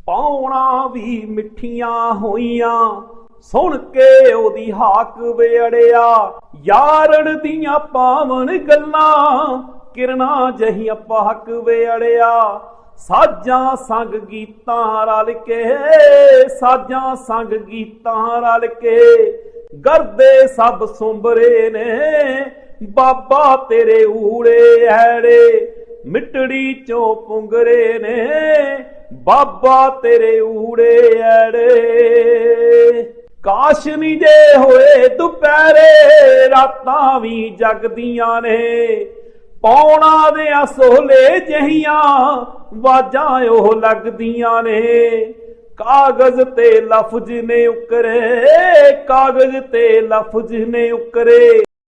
ਪਾਉਣਾ ਵੀ ਮਿੱਠੀਆਂ ਹੋਈਆਂ ਸੁਣ ਕੇ ਉਹਦੀ ਹਾਕ ਵੇੜਿਆ। ਯਾਰਣ ਦੀਆਂ ਪਾਵਨ ਗੱਲਾਂ ਕਿਰਨਾਂ ਜਹੀਆਂ ਪਾਕ ਵੇੜਿਆ। ਸਾਜਾਂ ਸੰਗ ਗੀਤਾਂ ਰਲ ਕੇ, ਸਾਜਾਂ ਸੰਗ ਗੀਤਾਂ ਰਲ ਕੇ ਗਰਦੇ ਸਭ ਸੁੰਬਰੇ ਨੇ। ਬਾਬਾ ਤੇਰੇ ਊੜੇ ਐੜੇ ਮਿੱਟੜੀ ਚੋਂ ਪੁੰਗਰੇ ਨੇ। ਬਾਬਾ ਤੇਰੇ ਊੜੇ ਐੜੇ। ਕਾਸ਼ ਨੀ ਜੇ ਹੋਏ ਦੁਪਹਿਰੇ ਰਾਤਾਂ ਵੀ ਜਗਦੀਆਂ ਨੇ। ਪੌਣਾ ਦੇ ਅਸੋਲੇ ਜਹੀਆਂ ਵਾਜਾਂ ਉਹ ਲੱਗਦੀਆਂ ਨੇ। ਕਾਗਜ਼ ਤੇ ਲਫ਼ਜ਼ ਨੇ ਉਕਰੇ, ਕਾਗਜ਼ ਤੇ ਲਫ਼ਜ਼ ਨੇ ਉਕਰੇ।